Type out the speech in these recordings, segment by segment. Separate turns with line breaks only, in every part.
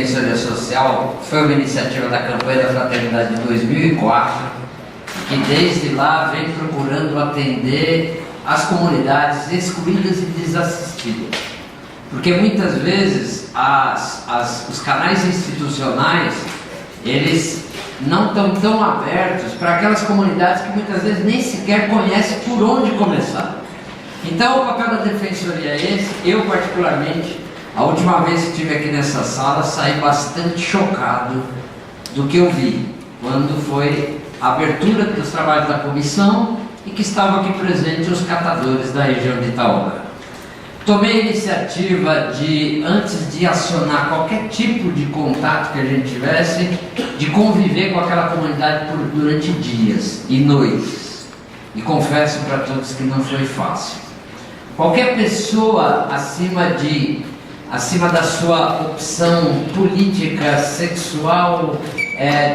Defensoria Social foi uma iniciativa da campanha da Fraternidade de 2004, que desde lá vem procurando atender as comunidades excluídas e desassistidas. Porque muitas vezes os canais institucionais, eles não estão tão abertos para aquelas comunidades que muitas vezes nem sequer conhecem por onde começar. Então o papel da Defensoria é esse. Eu particularmente, a última vez que estive aqui nessa sala, saí bastante chocado do que eu vi, quando foi a abertura dos trabalhos da comissão e que estavam aqui presentes os catadores da região de Itaúba. Tomei a iniciativa de, antes de acionar qualquer tipo de contato que a gente tivesse, de conviver com aquela comunidade durante dias e noites. E confesso para todos que não foi fácil. Qualquer pessoa acima da sua opção política, sexual,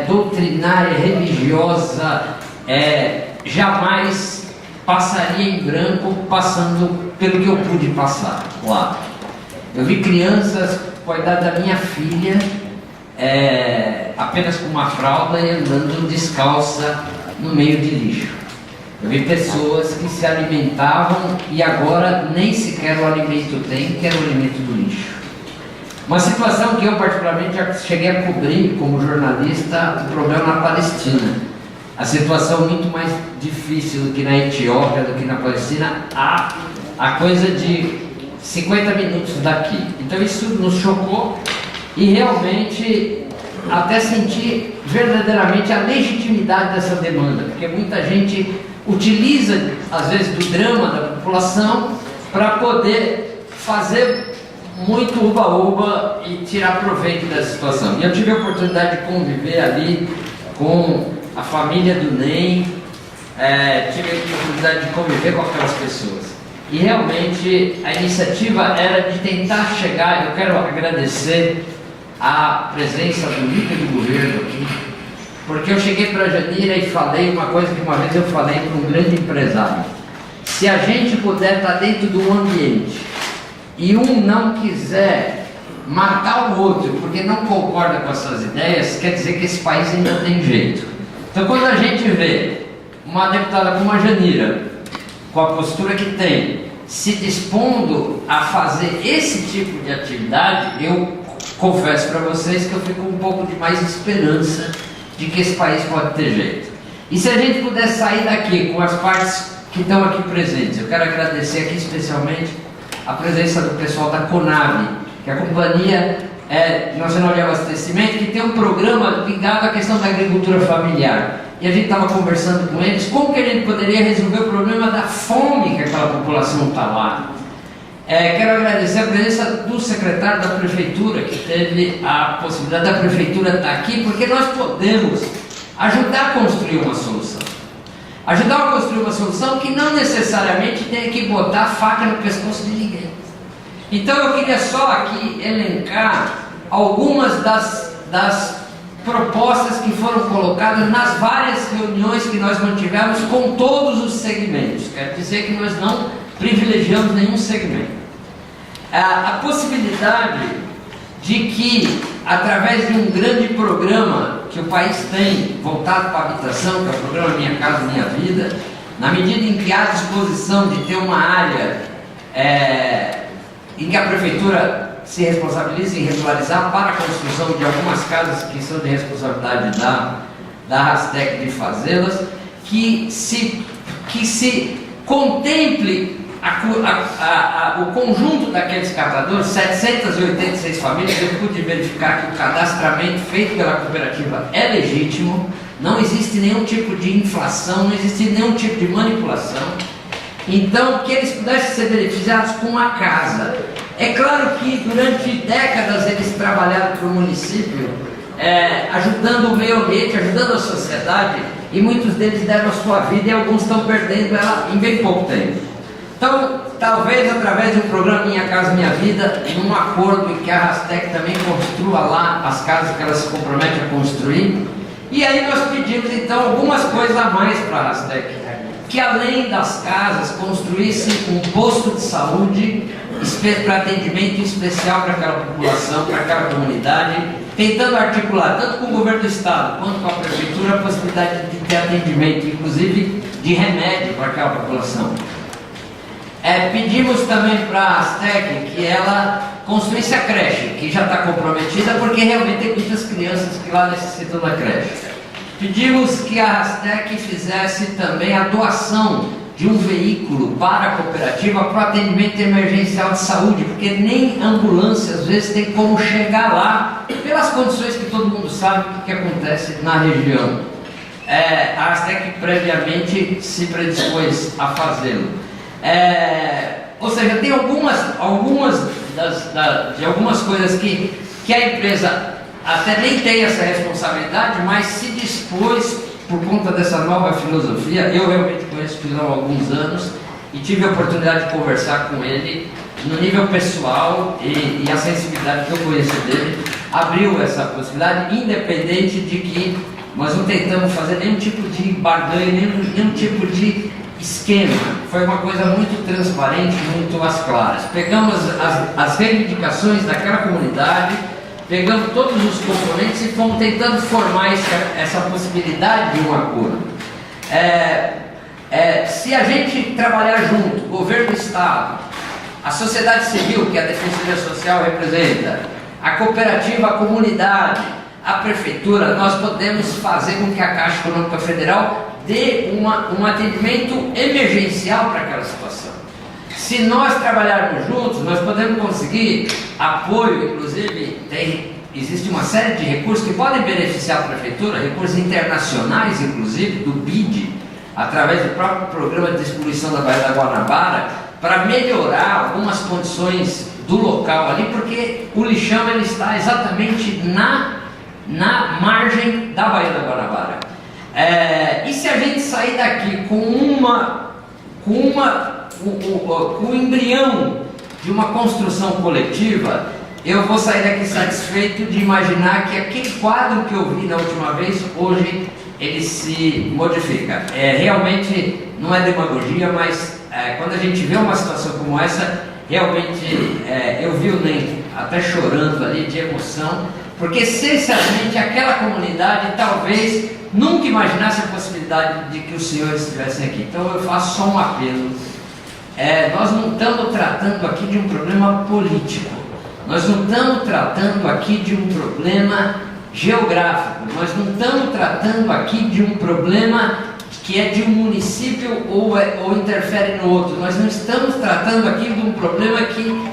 doutrinária, religiosa, jamais passaria em branco passando pelo que eu pude passar lá. Eu vi crianças com a idade da minha filha, apenas com uma fralda e andando descalça no meio de lixo. Eu vi pessoas que se alimentavam e agora nem sequer o alimento tem, que era o alimento do lixo. Uma situação que eu particularmente já cheguei a cobrir como jornalista, o problema na Palestina. A situação muito mais difícil do que na Etiópia, do que na Palestina, a coisa de 50 minutos daqui. Então isso nos chocou e realmente até senti verdadeiramente a legitimidade dessa demanda, porque muita gente utiliza, às vezes, do drama da população para poder fazer muito uba-uba e tirar proveito dessa situação. E eu tive a oportunidade de conviver ali com a família do NEM, tive a oportunidade de conviver com aquelas pessoas. E realmente a iniciativa era de tentar chegar. Eu quero agradecer a presença do líder do governo aqui, porque eu cheguei para a Janira e falei uma coisa que uma vez eu falei para um grande empresário: se a gente puder estar dentro de um ambiente e um não quiser matar o outro porque não concorda com as suas ideias, quer dizer que esse país ainda tem jeito. Então quando a gente vê uma deputada como a Janira, com a postura que tem, se dispondo a fazer esse tipo de atividade, eu confesso para vocês que eu fico com um pouco de mais esperança de que esse país pode ter jeito. E se a gente puder sair daqui com as partes que estão aqui presentes, eu quero agradecer aqui especialmente a presença do pessoal da CONAB, que é a Companhia Nacional de Abastecimento, que tem um programa ligado à questão da agricultura familiar. E a gente estava conversando com eles como que a gente poderia resolver o problema da fome que aquela população está lá. Quero agradecer a presença do secretário da Prefeitura, que teve a possibilidade da Prefeitura estar aqui, porque nós podemos ajudar a construir uma solução. Ajudar a construir uma solução que não necessariamente tem que botar a faca no pescoço de ninguém. Então eu queria só aqui elencar algumas das propostas que foram colocadas nas várias reuniões que nós mantivemos com todos os segmentos. Quer dizer que nós não privilegiamos nenhum segmento. A possibilidade de que, através de um grande programa que o país tem voltado para a habitação, que é o programa Minha Casa Minha Vida, na medida em que há disposição de ter uma área em que a Prefeitura se responsabiliza em regularizar para a construção de algumas casas que são de responsabilidade da Rastec de fazê-las, que se contemple o conjunto daqueles catadores, 786 famílias. Eu pude verificar que o cadastramento feito pela cooperativa é legítimo, não existe nenhum tipo de inflação, não existe nenhum tipo de manipulação. Então, que eles pudessem ser beneficiados com a casa. É claro que durante décadas eles trabalharam para o município, ajudando o meio ambiente, ajudando a sociedade, e muitos deles deram a sua vida e alguns estão perdendo ela em bem pouco tempo. Então, talvez através do programa Minha Casa Minha Vida, num acordo em que a Rastec também construa lá as casas que ela se compromete a construir. E aí nós pedimos então algumas coisas a mais para a Rastec, que além das casas construísse um posto de saúde para atendimento especial para aquela população, para aquela comunidade, tentando articular tanto com o governo do estado quanto com a prefeitura a possibilidade de ter atendimento, inclusive de remédio para aquela população. Pedimos também para a Astec que ela construísse a creche, que já está comprometida, porque realmente tem muitas crianças que lá necessitam da creche. Pedimos que a Astec fizesse também a doação de um veículo para a cooperativa para o atendimento emergencial de saúde, porque nem ambulância às vezes tem como chegar lá, pelas condições que todo mundo sabe o que acontece na região. A Astec previamente se predispôs a fazê-lo. Ou seja, tem algumas coisas que a empresa até nem tem essa responsabilidade, mas se dispôs por conta dessa nova filosofia. Eu realmente conheço o Pilão há alguns anos e tive a oportunidade de conversar com ele no nível pessoal, e a sensibilidade que eu conheço dele abriu essa possibilidade, independente de que nós não tentamos fazer nenhum tipo de barganha, nenhum tipo de esquema. Foi uma coisa muito transparente, muito às claras. Pegamos as reivindicações daquela comunidade, pegamos todos os componentes e fomos tentando formar essa possibilidade de um acordo. Se a gente trabalhar junto, governo do estado, a sociedade civil, que a Defensoria Social representa, a cooperativa, a comunidade, a prefeitura, nós podemos fazer com que a Caixa Econômica Federal dê um atendimento emergencial para aquela situação. Se nós trabalharmos juntos, nós podemos conseguir apoio, inclusive existe uma série de recursos que podem beneficiar a prefeitura, recursos internacionais, inclusive do BID, através do próprio programa de despoluição da Baía da Guanabara, para melhorar algumas condições do local ali, porque o lixão ele está exatamente na margem da Baía da Guanabara. E se a gente sair daqui com o embrião de uma construção coletiva, eu vou sair daqui satisfeito de imaginar que aquele quadro que eu vi na última vez, hoje ele se modifica. Realmente não é demagogia, mas quando a gente vê uma situação como essa, realmente eu vi o Ney até chorando ali de emoção, porque essencialmente aquela comunidade talvez nunca imaginasse a possibilidade de que os senhores estivessem aqui. Então eu faço só um apelo. Nós não estamos tratando aqui de um problema político, nós não estamos tratando aqui de um problema geográfico, nós não estamos tratando aqui de um problema que é de um município ou interfere no outro, nós não estamos tratando aqui de um problema que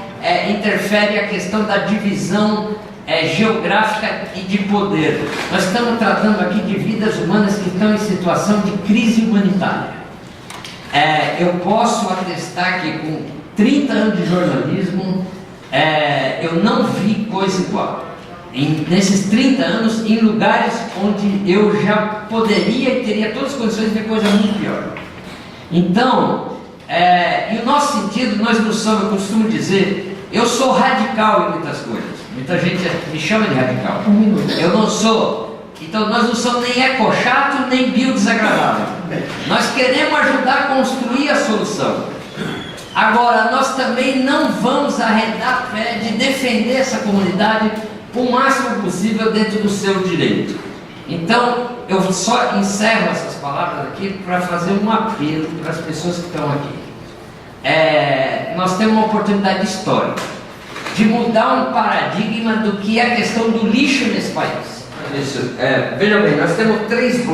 interfere a questão da divisão geográfica e de poder. Nós estamos tratando aqui de vidas humanas que estão em situação de crise humanitária. Eu posso atestar que com 30 anos de jornalismo, eu não vi coisa igual. Nesses 30 anos, em lugares onde eu já poderia e teria todas as condições de ver coisa muito pior. Então, e o nosso sentido, nós não somos, eu costumo dizer, eu sou radical em muitas coisas. Muita gente me chama de radical. Eu não sou. Então nós não somos nem ecochato, nem biodesagradável. Nós queremos ajudar a construir a solução. Agora, nós também não vamos arredar pé de defender essa comunidade o máximo possível dentro do seu direito. Então, eu só encerro essas palavras aqui para fazer um apelo para as pessoas que estão aqui. Nós temos uma oportunidade histórica de mudar um paradigma do que é a questão do lixo nesse país. Isso. Veja bem, nós temos 4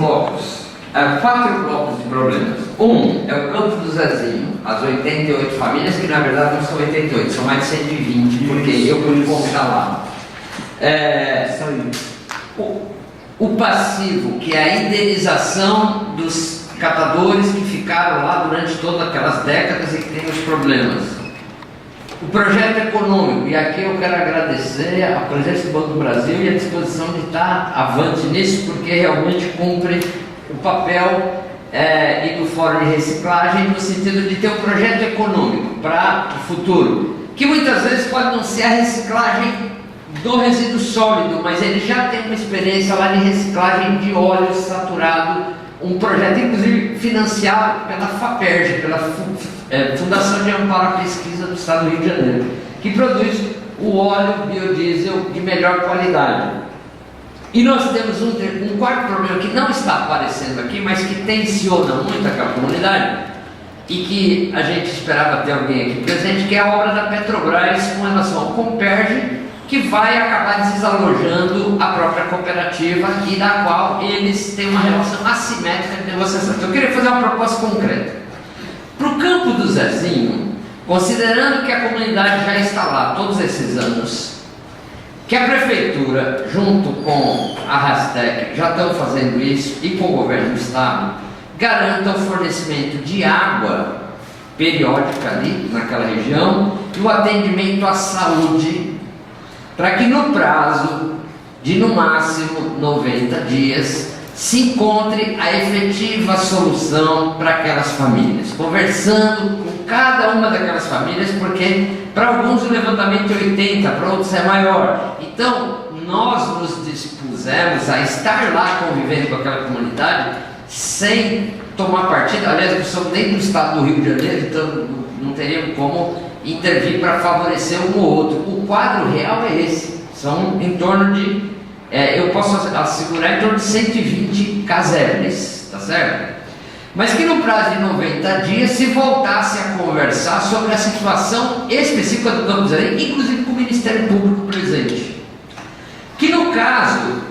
blocos de problemas. Um é o campo do Zezinho, as 88 famílias, que na verdade não são 88, são mais de 120, porque eu fui contar lá. O passivo, que é a indenização dos catadores que ficaram lá durante todas aquelas décadas e que têm os problemas. O projeto econômico, e aqui eu quero agradecer a presença do Banco do Brasil e a disposição de estar avante nisso, porque realmente cumpre o papel e do Fórum de Reciclagem, no sentido de ter um projeto econômico para o futuro, que muitas vezes pode não ser a reciclagem do resíduo sólido, mas ele já tem uma experiência lá de reciclagem de óleo saturado um projeto, inclusive, financiado pela FAPERJ, pela Fundação de Amparo à Pesquisa do Estado do Rio de Janeiro, que produz o óleo biodiesel de melhor qualidade. E nós temos um quarto problema que não está aparecendo aqui, mas que tensiona muito aquela comunidade, e que a gente esperava ter alguém aqui presente, que é a obra da Petrobras com relação ao Comperj, que vai acabar desalojando a própria cooperativa e da qual eles têm uma relação assimétrica de negociação. Então eu queria fazer uma proposta concreta. Para o campo do Zezinho, considerando que a comunidade já está lá todos esses anos, que a prefeitura, junto com a Rastec, já estão fazendo isso, e com o governo do estado, garanta o fornecimento de água periódica ali naquela região e o atendimento à saúde, para que no prazo de no máximo 90 dias se encontre a efetiva solução para aquelas famílias, conversando com cada uma daquelas famílias, porque para alguns o levantamento é 80, para outros é maior. Então nós nos dispusemos a estar lá convivendo com aquela comunidade sem tomar partido. Aliás, nós somos dentro do estado do Rio de Janeiro, então não teríamos como intervir para favorecer um ou outro. O quadro real é esse, são em torno de, eu posso assegurar, em torno de 120 casebres, tá certo? Mas que no prazo de 90 dias se voltasse a conversar sobre a situação específica do Campo dos Areias, inclusive com o Ministério Público presente. Que no caso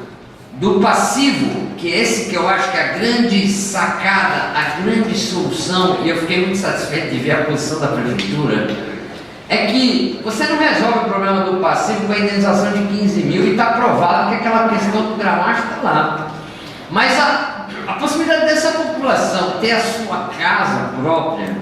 do passivo, que esse que eu acho que é a grande sacada, a grande solução, e eu fiquei muito satisfeito de ver a posição da prefeitura, é que você não resolve o problema do passivo com a indenização de 15 mil, e está provado que aquela questão do gramacho está lá. Mas a possibilidade dessa população ter a sua casa própria,